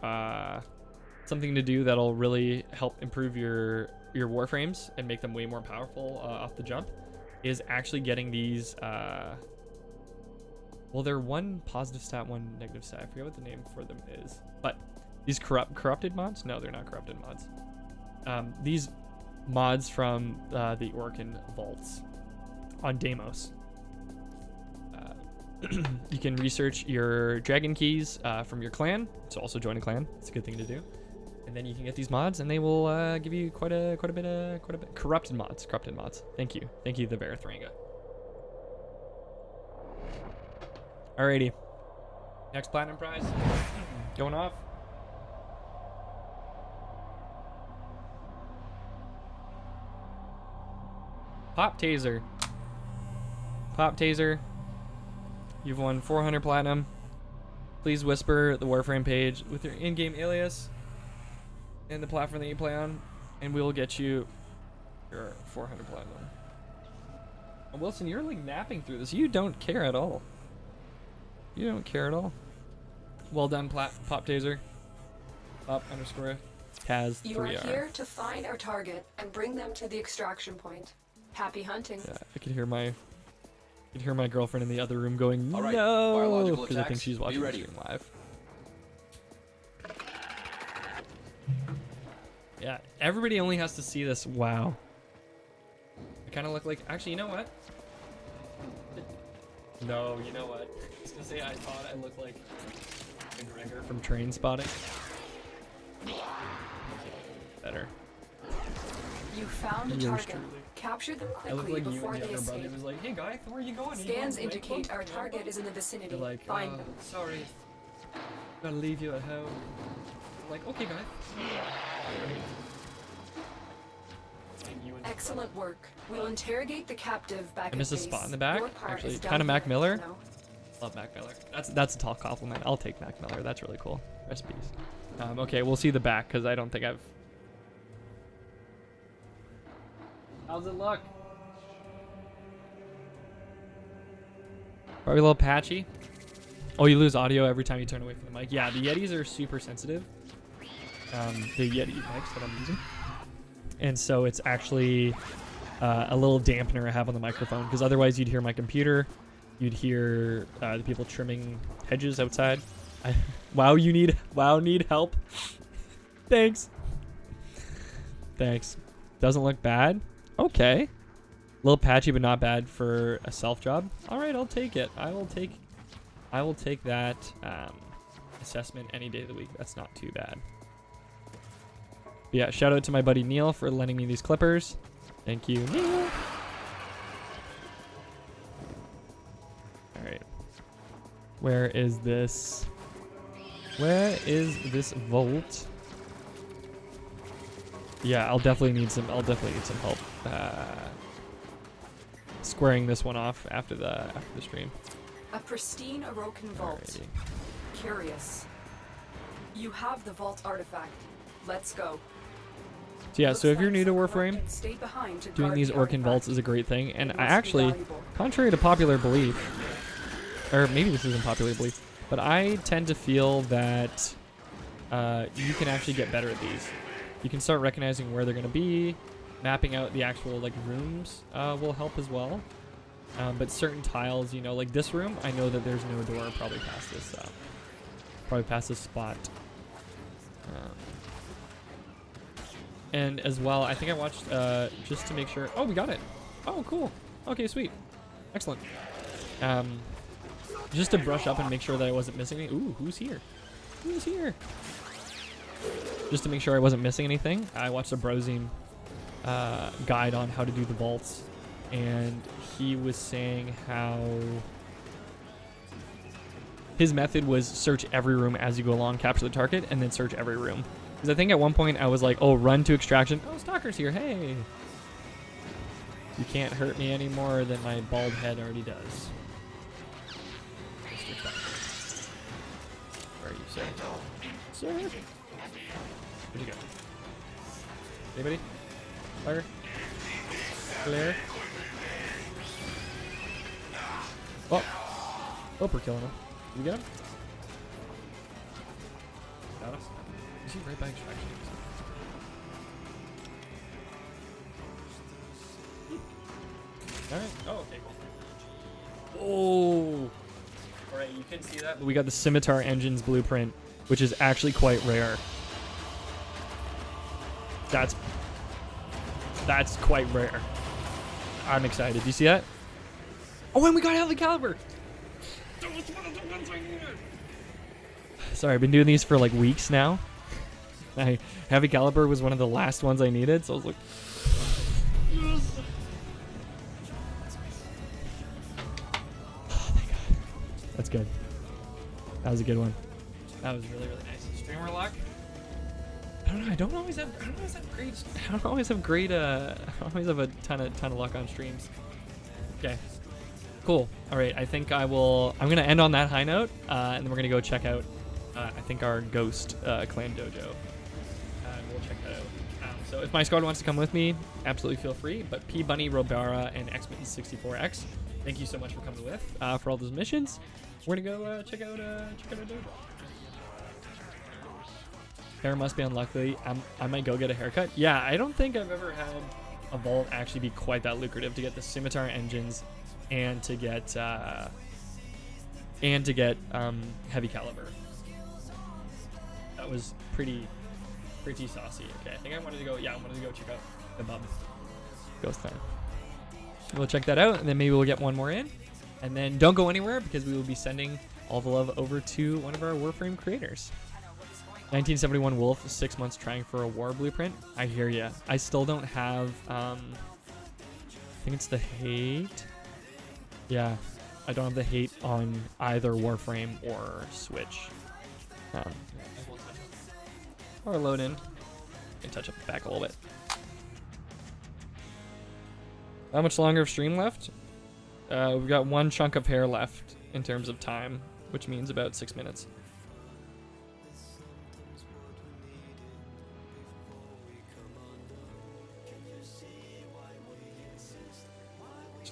something to do that'll really help improve your Warframes and make them way more powerful off the jump, is actually getting these. Well, they're one positive stat, one negative stat. I forget what the name for them is, but these corrupted mods. No, they're not corrupted mods. These mods from the Orcan vaults on Deimos. You can research your dragon keys from your clan. So also join a clan. It's a good thing to do. And then you can get these mods, and they will give you quite a bit corrupted mods. Thank you, the Verathringa. Alrighty. Next platinum prize going off. Pop taser. You've won 400 platinum. Please whisper the Warframe page with your in-game alias and the platform that you play on, and we will get you your 400 platinum. Oh, Wilson, you're like napping through this. You don't care at all. Well done, Pop Taser. Pop _ Taz 3R. You are here to find our target and bring them to the extraction point. Happy hunting. Yeah, I can hear my girlfriend in the other room going, all right, no, because I think she's watching the stream live. Yeah, everybody only has to see this. Wow. I kind of look like, actually, you know what? No, you know what? I was gonna say I thought I looked like McGregor from Train Spotting. Better. You found a target. Capture them I look quickly like you before and the they other brother escape. was like, hey guy, where are you going? Scans indicate our target is in the vicinity. They're like, Find them. sorry, gotta leave you at home. Like, okay guy. Excellent work. We'll interrogate the captive back I missed a at spot base. in the back. Your part Actually, is done kind of Mac here, Miller. no? Love Mac Miller. That's a tall compliment. I'll take Mac Miller. That's really cool. Recipes. Okay, we'll see the back because I don't think I've. How's it look? Probably a little patchy. Oh, you lose audio every time you turn away from the mic. Yeah, the Yetis are super sensitive. The Yeti mics that I'm using. And so it's actually a little dampener I have on the microphone, because otherwise you'd hear my computer, you'd hear the people trimming hedges outside, Wow, need help. Thanks. Thanks. Doesn't look bad. Okay. A little patchy, but not bad for a self job. All right, I'll take it. I will take that assessment any day of the week. That's not too bad. But yeah, shout out to my buddy Neil for lending me these clippers. Thank you, Neil. All right. Where is this? Where is this vault? Yeah, I'll definitely need some help squaring this one off after the stream. A pristine Orokin vault. Alrighty. Curious. You have the vault artifact. Let's go. So yeah, Looks so if you're like new to some Warframe, Orokin stayed behind to doing guard these the Orkin vaults artifact. is a great thing, It and I must be actually, valuable. contrary to popular belief, or maybe this isn't popular belief, but I tend to feel that you can actually get better at these. You can start recognizing where they're going to be, mapping out the actual like rooms will help as well. But certain tiles, you know, like this room, I know that there's no door probably past this spot. And as well, I think I watched just to make sure. Oh, we got it. Oh, cool. Okay, sweet. Excellent. Just to brush up and make sure that I wasn't missing anything. Ooh, who's here? Who's here? Just to make sure I wasn't missing anything, I watched a browsing guide on how to do the vaults, and he was saying how his method was search every room as you go along, capture the target, and then search every room. Because I think at one point I was like, oh, run to extraction. Oh, Stalker's here. Hey. You can't hurt me any more than my bald head already does. Mr. Stalker. Where are you, sir? Sir? Where'd you go? Anybody? Fire? Clear? Oh. Oh, we're killing him. Did we get him? Got us? Is he right by extraction? Alright. Oh, okay, cool. Oh! Alright, you can see that. We got the Scimitar Engine's blueprint, which is actually quite rare. That's quite rare. I'm excited. Do you see that? Oh, and we got Heavy Caliber! Sorry, I've been doing these for like weeks now. Heavy Caliber was one of the last ones I needed, so I was like, yes. Oh, thank God. That's good. That was a good one. That was really, really nice. Streamer lock. I don't know. I don't always have a ton of luck on streams. Okay. Cool. All right. I think I'm gonna end on that high note, and then we're gonna go check out. I think our Ghost Clan Dojo. We'll check that out. So if my squad wants to come with me, absolutely feel free. But P Bunny, Robara, and Xmitten64X, thank you so much for coming with for all those missions. We're gonna go check out a dojo. Hair must be unlucky. I might go get a haircut. Yeah, I don't think I've ever had a vault actually be quite that lucrative to get the Scimitar Engines and to get Heavy Caliber. That was pretty saucy. Okay, I think I wanted to go check out the Bub Ghost Clan. We'll check that out, and then maybe we'll get one more in. And then don't go anywhere, because we will be sending all the love over to one of our Warframe creators. 1971 Wolf, 6 months trying for a war blueprint. I hear ya. I still don't have, I think it's the hate. Yeah, I don't have the hate on either Warframe or Switch. Or load in. And touch up the back a little bit. How much longer of stream left? We've got one chunk of hair left in terms of time, which means about 6 minutes.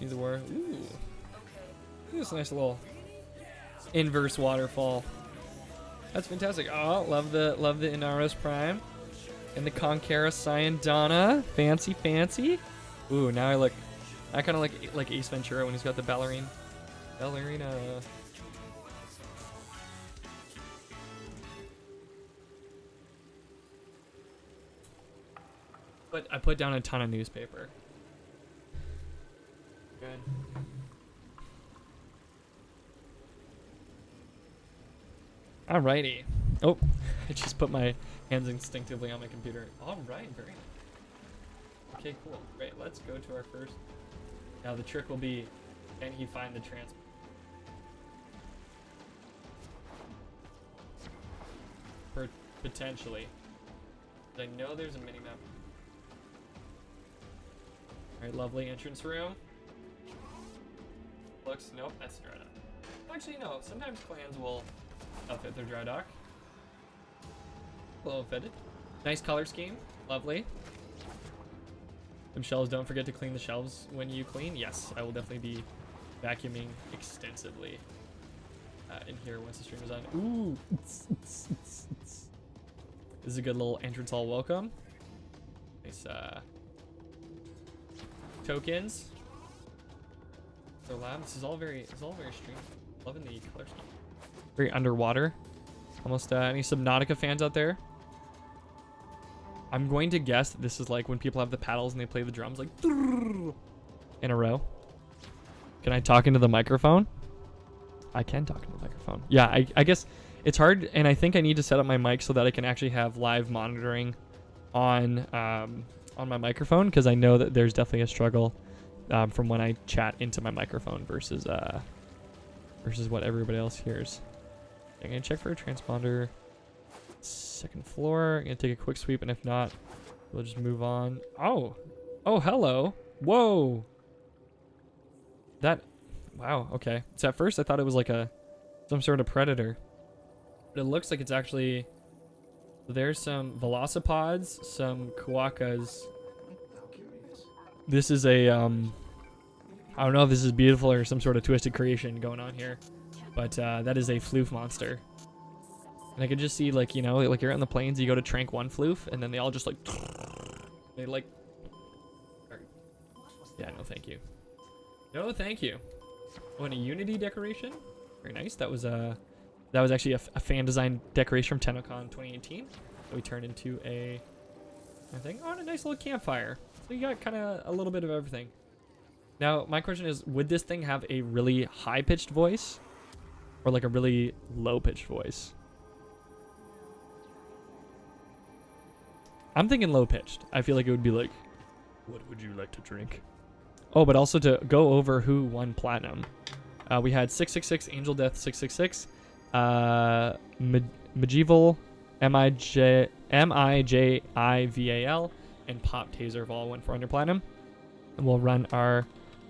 Need the war. Ooh. This nice little inverse waterfall. That's fantastic. Oh, love the Inaros Prime and the Conquera Syandana. Fancy. Ooh, now I kind of like Ace Ventura when he's got the ballerina. But I put down a ton of newspaper. Good. Alrighty. Oh, I just put my hands instinctively on my computer. Alright, very nice. Okay, cool. Great, let's go to our first. Now the trick will be, can he find the trans? Potentially. I know there's a mini-map. Alright, lovely entrance room. Looks, nope, that's dry dock. Actually, no, sometimes clans will outfit their dry dock. Well fitted. Nice color scheme, lovely. Some shelves, don't forget to clean the shelves when you clean. Yes, I will definitely be vacuuming extensively in here once the stream is on. Ooh, this is a good little entrance hall welcome. Nice tokens. Their lab. This is all very streamed. Loving the color scheme. Very underwater. Almost any Subnautica fans out there? I'm going to guess that this is like when people have the paddles and they play the drums like in a row. Can I talk into the microphone? I can talk into the microphone. Yeah, I guess it's hard, and I think I need to set up my mic so that I can actually have live monitoring on my microphone, because I know that there's definitely a struggle from when I chat into my microphone versus what everybody else hears. I'm gonna check for a transponder. Second floor. I'm gonna take a quick sweep, and if not, we'll just move on. Oh, hello. Whoa. Wow. Okay. So at first I thought it was like some sort of predator, but it looks like it's actually. There's some velocipods, some quokkas. How curious. This is a I don't know if this is beautiful or some sort of twisted creation going on here, but that is a floof monster. And I could just see, like, you know, like you're on the plains, you go to trank one floof, and then they all just like, they like, yeah, no thank you. No thank you. Oh, and a Unity decoration. Very nice. That was actually a fan design decoration from TennoCon 2018 that we turned into a thing. Oh, and a nice little campfire. So you got kind of a little bit of everything. Now, my question is, would this thing have a really high-pitched voice or like a really low-pitched voice? I'm thinking low-pitched. I feel like it would be like, what would you like to drink? Oh, but also to go over who won platinum. We had 666, Angel Death 666, Medieval, MIJIVAL, and Pop Taser have all went for under platinum. And we'll run our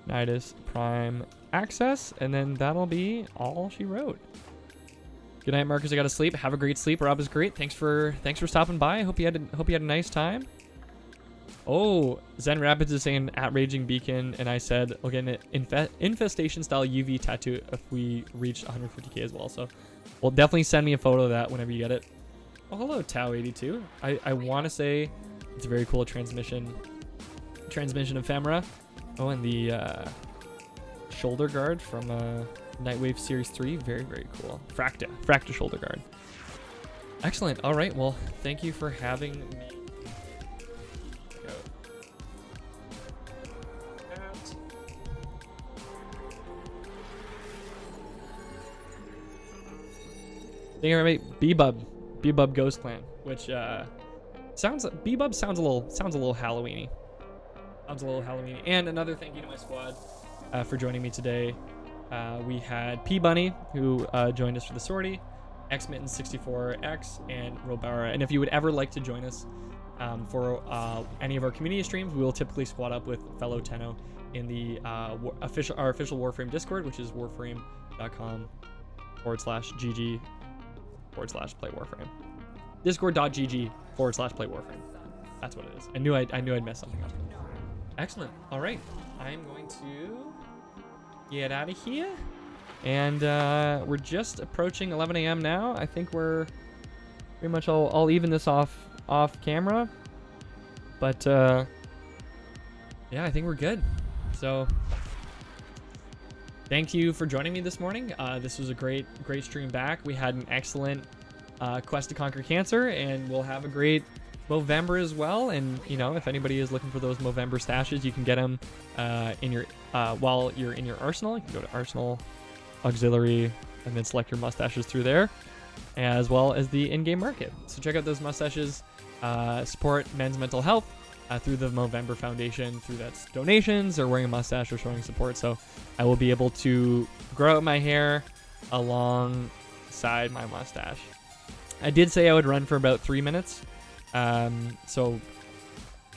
Nidus Prime access, and then that'll be all she wrote. Good night, Marcus. I gotta sleep. Have a great sleep. Rob is great. Thanks for stopping by. Hope you had a nice time. Oh, Zen Rapids is saying at Raging Beacon, and I said we'll get an infestation style UV tattoo if we reach 150k as well. So, well, definitely send me a photo of that whenever you get it. Oh, hello, Tau82. I want to say it's a very cool transmission ephemera. Oh, and the shoulder guard from Nightwave Series 3. Very, very cool. Fracta shoulder guard. Excellent. All right. Well, thank you for having me. Thank you, everybody. Bebub Ghost Clan, which Bebub sounds a little Halloween-y. And another thank you to my squad for joining me today. We had P Bunny, who joined us for the sortie, Xmitten64X, and Robara. And if you would ever like to join us for any of our community streams, we will typically squad up with fellow Tenno in the our official Warframe Discord, which is warframe.com/gg/play Warframe. Discord.gg/play Warframe. That's what it is. I knew I'd mess something up. Excellent. All right, I'm going to get out of here, and we're just approaching 11 a.m. now. I think we're pretty much I'll even this off camera, but yeah, I think we're good. So thank you for joining me this morning. This was a great stream back. We had an excellent quest to conquer cancer, and we'll have a great Movember as well. And, you know, if anybody is looking for those Movember stashes, you can get them in your while you're in your arsenal. You can go to Arsenal, Auxiliary, and then select your mustaches through there, as well as the in-game market. So check out those mustaches. Support men's mental health through the Movember Foundation, through that's donations or wearing a mustache or showing support. So I will be able to grow out my hair alongside my mustache. I did say I would run for about 3 minutes, so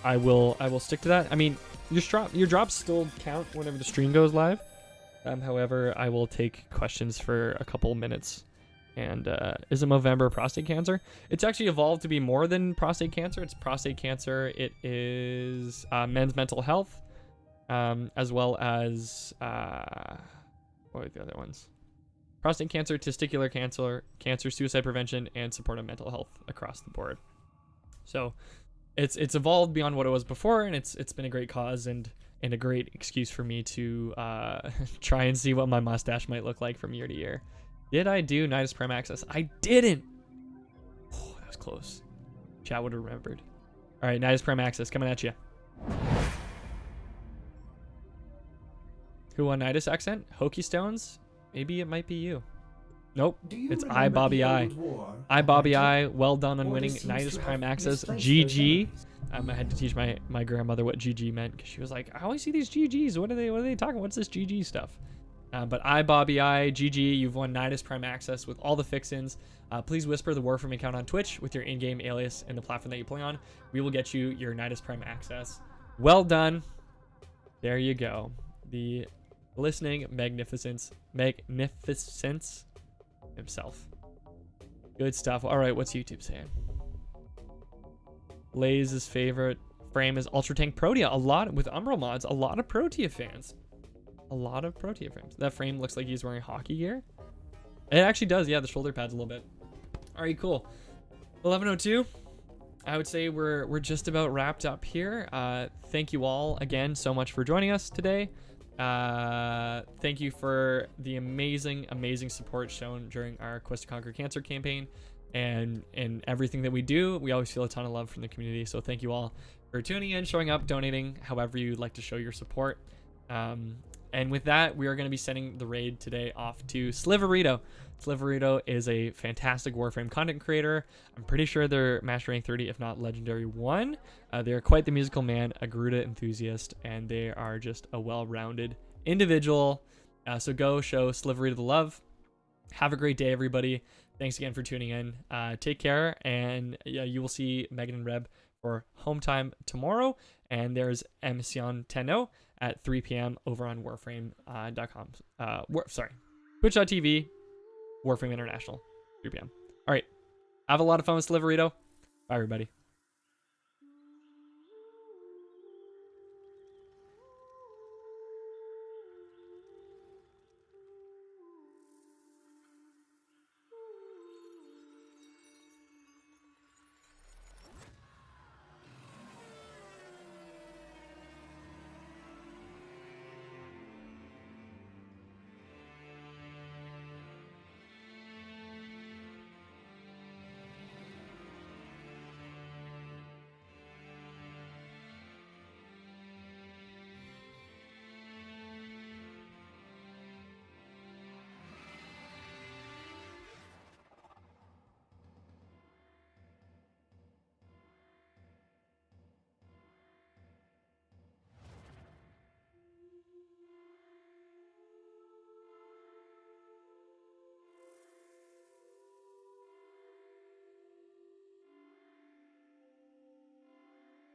I will stick to that. I mean, your drops still count whenever the stream goes live. However, I will take questions for a couple minutes. And is it Movember prostate cancer? It's actually evolved to be more than prostate cancer. It's prostate cancer. It is men's mental health, as well as what are the other ones? Prostate cancer, testicular cancer, suicide prevention, and support of mental health across the board. So it's evolved beyond what it was before, and it's been a great cause and a great excuse for me to try and see what my mustache might look like from year to year. Did I do Nidus Prime Access? I didn't. Oh, that was close. Chat would have remembered. All right, Nidus Prime Access coming at you. Who won Nidus Accent? Hokey Stones? Maybe it might be you. Nope, it's I Bobby I. I Bobby I. Well done on winning Nidus Prime Access. GG. I had to teach my grandmother what GG meant because she was like, I always see these GGs. What are they talking? What's this GG stuff? But I, Bobby I, GG, you've won Nidus Prime Access with all the fix-ins. Please whisper the Warframe account on Twitch with your in-game alias and the platform that you play on. We will get you your Nidus Prime Access. Well done. There you go. The listening magnificence himself. Good stuff. All right, what's YouTube saying? Laze's favorite frame is Ultra Tank Protea. A lot with Umbral mods. A lot of Protea fans. A lot of Protea frames. That frame looks like he's wearing hockey gear. It actually does. Yeah, the shoulder pads a little bit. All right, cool. 11:02. I would say we're just about wrapped up here. Thank you all again so much for joining us today. Thank you for the amazing support shown during our Quest to Conquer Cancer campaign and everything that we do. We always feel a ton of love from the community. So thank you all for tuning in, showing up, donating, however you'd like to show your support. And with that, we are going to be sending the raid today off to Sliverito. Sliverito is a fantastic Warframe content creator. I'm pretty sure they're Master Rank 30, if not Legendary 1. They're quite the musical man, a Garuda enthusiast, and they are just a well-rounded individual. So go show Sliverito the love. Have a great day, everybody. Thanks again for tuning in. Take care, and you will see Megan and Reb for home time tomorrow. And there's Mission Tenno at 3 p.m. over on Warframe.com. Twitch.tv, Warframe International, 3 p.m. All right. Have a lot of fun with Sliverito. Bye, everybody.